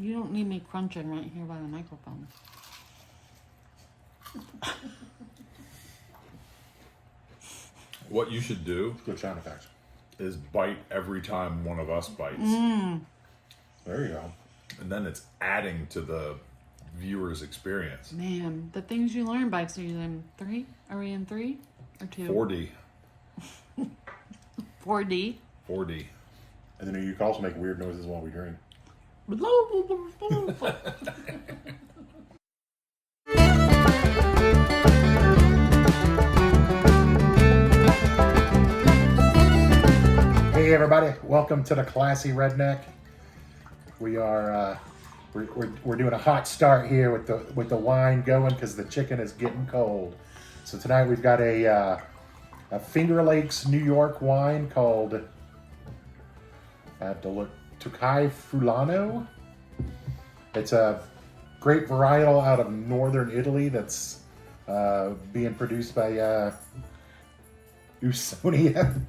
You don't need me crunching right here by the microphone. What you should do Good sound effects. is bite every time one of us bites. There you go. And then it's adding to the viewer's experience. Man, the things you learn by season 3. Are we in 3 or 2? 4D. 4D. 4D. And then you can also make weird noises while we drink. Hey everybody, welcome to the Classy Redneck. We are we're doing a hot start here with the wine going because the chicken is getting cold. So tonight we've got a Finger Lakes, New York wine called I have to look Tokai Fulano. It's a grape varietal out of northern Italy that's being produced by Usonia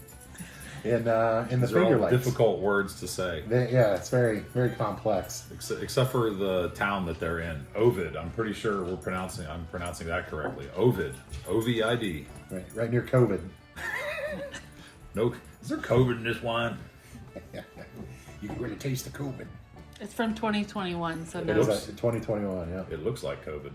in the These are Finger all Lakes. difficult words to say. Yeah, it's very, very complex. Except for the town that they're in. Ovid. I'm pretty sure I'm pronouncing that correctly. Ovid. O-V-I-D. Right near COVID. No, is there COVID in this wine? You can really taste the COVID. It's from 2021, so It no. is 2021, yeah. It looks like COVID.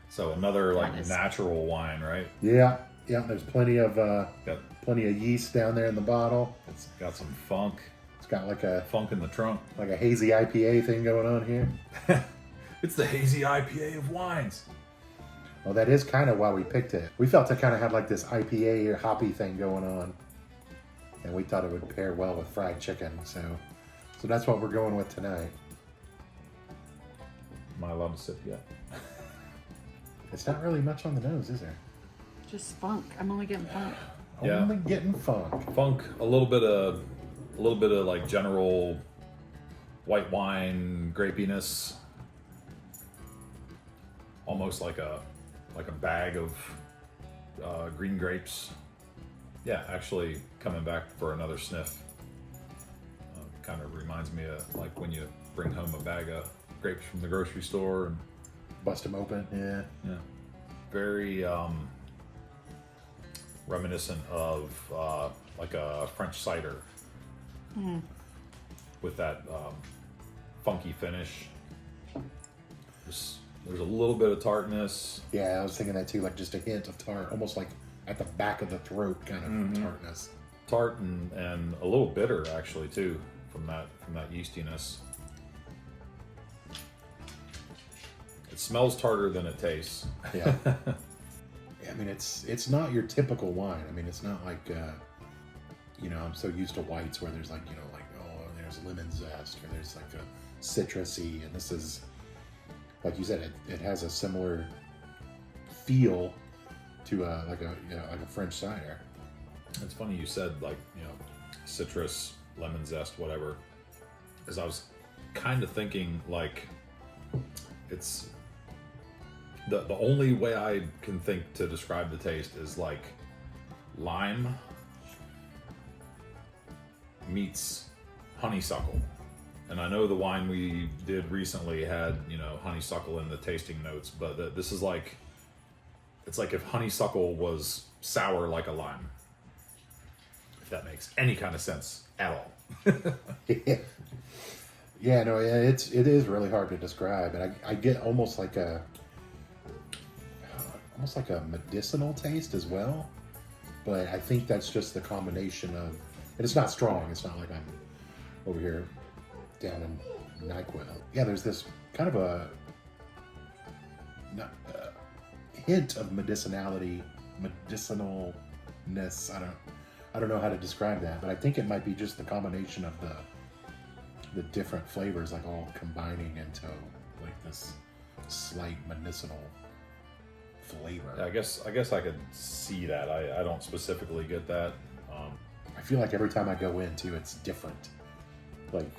So another That is- natural wine, right? Yeah, there's plenty of Got yeast down there in the bottle. It's got some funk It's got in the trunk. like a hazy IPA thing going on here. It's the hazy IPA of wines. Well, that is kind of why we picked it. We felt it kind of had like this IPA or hoppy thing going on. And we thought it would pair well with fried chicken. So that's what we're going with tonight. Am I allowed to sip yet? It's not really much on the nose, is there? Just funk. I'm only getting funk. Yeah. Only getting funk. Funk, a little bit of like general white wine grapiness. Almost like a bag of green grapes. Yeah, actually coming back for another sniff. Kind of reminds me of like when you bring home a bag of grapes from the grocery store and Bust them open, yeah. yeah, very reminiscent of like a French cider with that funky finish. There's a little bit of tartness. Yeah, I was thinking that too, like just a hint of tart, almost like at the back of the throat kind of tartness. Tart and a little bitter actually too from that yeastiness. It smells tarter than it tastes. Yeah. I mean, it's not your typical wine. I mean, it's not like, I'm so used to whites where there's like, there's lemon zest or there's like a citrusy, and this is, like you said, it has a similar feel to like a French cider. It's funny you said citrus, lemon zest, whatever, as I was kind of thinking like it's the only way I can think to describe the taste is like lime meets honeysuckle. And I know the wine we did recently had, honeysuckle in the tasting notes, but this is like, it's like if honeysuckle was sour like a lime. If that makes any kind of sense at all. Yeah, no, it is really hard to describe, and I get almost like a medicinal taste as well. But I think that's just the combination of, and it's not strong. It's not like I'm over here down in NyQuil. Yeah, there's this kind of a hint of medicinalness. I don't know how to describe that, but I think it might be just the combination of the different flavors, like all combining into like this slight medicinal flavor. Yeah, I guess I could see that. I don't specifically get that. I feel like every time I go into, it's different. Like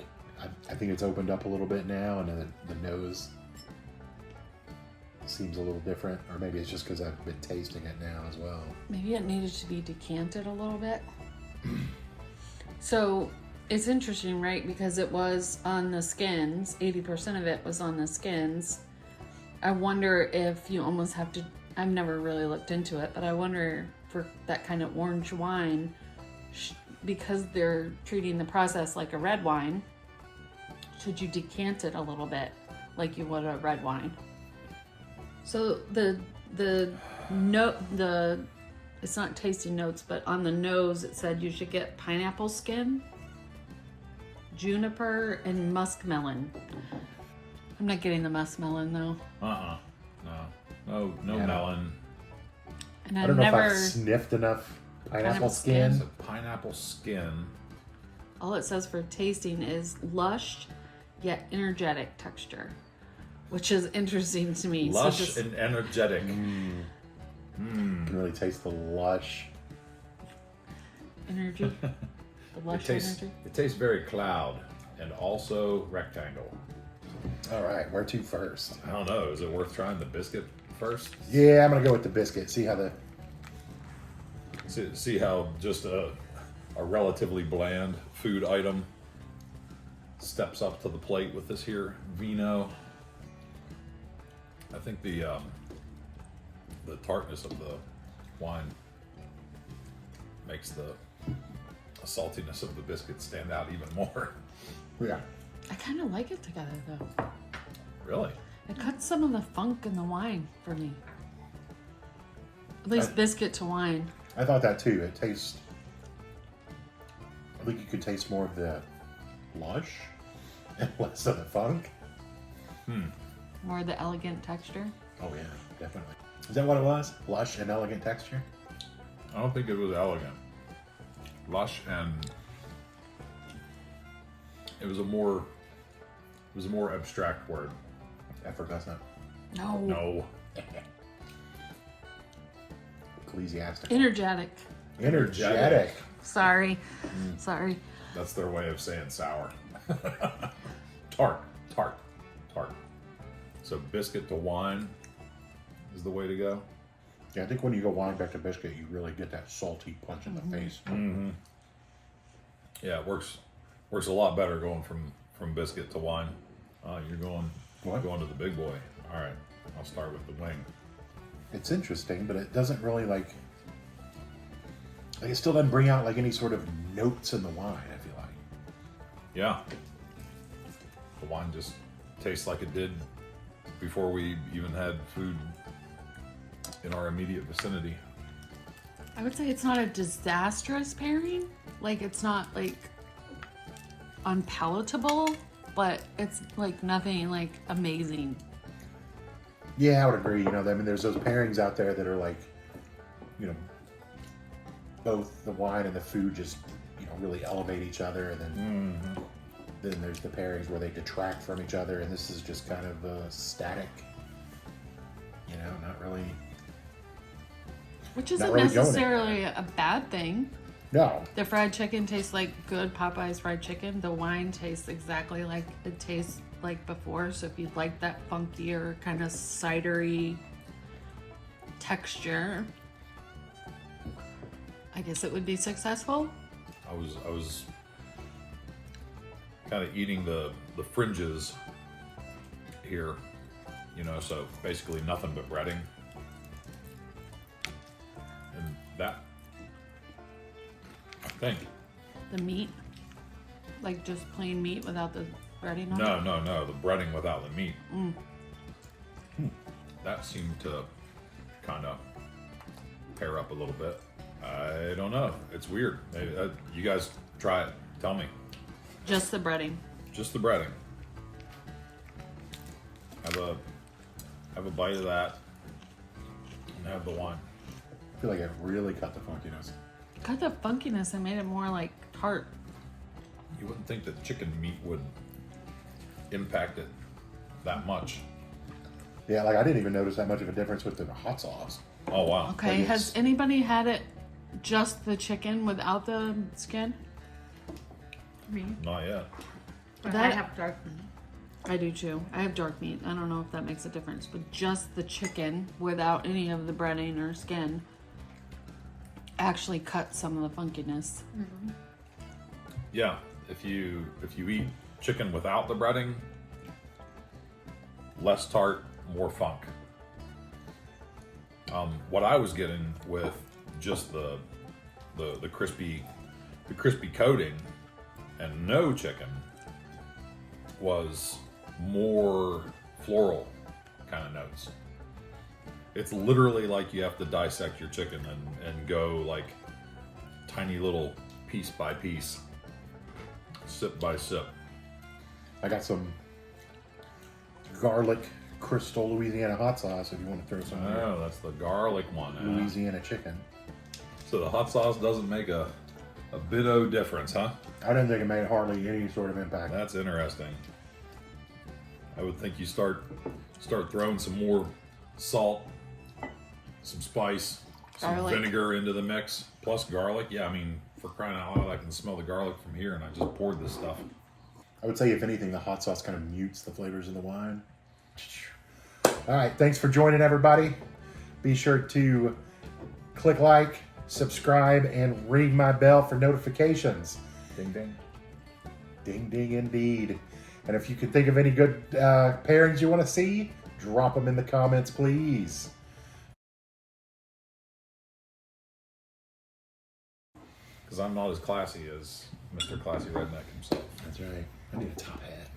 I think it's opened up a little bit now, and then the nose seems a little different, or maybe it's just because I've been tasting it now as well. Maybe it needed to be decanted a little bit. So it's interesting, right? Because it was on the skins. 80% of it was on the skins. I wonder if you almost have to. I've never really looked into it, but I wonder for that kind of orange wine, because they're treating the process like a red wine, should you decant it a little bit like you would a red wine? So the it's not tasting notes, but on the nose it said you should get pineapple skin, juniper, and muskmelon. I'm not getting the muskmelon though. No Yeah, melon. And I don't know never. if I've sniffed enough pineapple Pineapple skin. It's a pineapple skin. All it says for tasting is lush yet energetic texture, which is interesting to me. Lush so just, and energetic. You can really taste the lush. energy. The lush energy. It tastes very cloud and also rectangle. All right, where to first? I don't know. Is it worth trying the biscuit first? Yeah, I'm gonna go with the biscuit. See how the See how just a relatively bland food item steps up to the plate with this here vino. I think the tartness of the wine makes the saltiness of the biscuit stand out even more. yeah. I kind of like it together though. Really? It cuts some of the funk in the wine for me. At least biscuit to wine. I thought that too. It tastes. I think you could taste more of the lush and less of the funk. More the elegant texture. Oh yeah, definitely. Is that what it was? Lush and elegant texture. I don't think it was elegant. Lush and it was a more abstract word. Effervescent. No. No. Ecclesiastic. Energetic. Energetic. Sorry. Sorry. That's their way of saying sour. Tart. So biscuit to wine is the way to go. Yeah, I think when you go wine back to biscuit, you really get that salty punch in the face. Yeah, it works a lot better going from biscuit to wine. You're going What? to the big boy. All right, I'll start with the wing. It's interesting, but it doesn't really like it still doesn't bring out like any sort of notes in the wine, I feel like. Yeah, the wine just tastes like it did before we even had food in our immediate vicinity. I would say it's not a disastrous pairing. Like it's not like unpalatable, but it's like nothing like amazing. Yeah, I would agree. You know, I mean, there's those pairings out there that are like, you know, both the wine and the food just, you know, really elevate each other, and then there's the pairings where they detract from each other, and this is just kind of static. You know, not really. Which Not isn't really going necessarily a bad thing. No, The fried chicken tastes like good Popeye's fried chicken. The wine tastes exactly like it tastes like before. So if you'd like that funkier, kind of cidery texture, I guess it would be successful. I was kind of eating the fringes here, you know, so basically nothing but breading. And that, I think. The meat, like just plain meat without the breading on it. No, the breading without the meat. That seemed to kind of pair up a little bit. I don't know. It's weird. Maybe, you guys try it. Tell me. Just the breading. Just the breading. Have a bite of that, and have the wine. I feel like it really cut the funkiness. Cut the funkiness and made it more like tart. You wouldn't think that chicken meat would impact it that much. Yeah, like I didn't even notice that much of a difference with the hot sauce. Oh wow. Okay, Like has it's- anybody had it just the chicken without the skin? Me. Not yet. But That- I have dark meat. I do too. I have dark meat. I don't know if that makes a difference, but just the chicken without any of the breading or skin actually cut some of the funkiness. Yeah, if you eat chicken without the breading, less tart, more funk. What I was getting with just the crispy coating and no chicken was more floral kind of notes. It's literally like you have to dissect your chicken and go like tiny little piece by piece, sip by sip. I got some garlic Crystal Louisiana hot sauce if you want to throw some in there. Oh, that's the garlic one. Louisiana chicken. So the hot sauce doesn't make a bit of difference, huh? I didn't think it made hardly any sort of impact. That's interesting. I would think you start throwing some more salt, some spice, some Garlic. vinegar into the mix, plus garlic. Yeah, I mean, for crying out loud, I can smell the garlic from here, and I just poured this stuff. I would say, if anything, the hot sauce kind of mutes the flavors in the wine. All right, thanks for joining, everybody. Be sure to click like, subscribe, and ring my bell for notifications. Ding ding. Ding, ding, indeed. And if you could think of any good pairings you want to see, drop them in the comments, please. Because I'm not as classy as Mr. Classy Redneck himself. That's right. I need a top hat.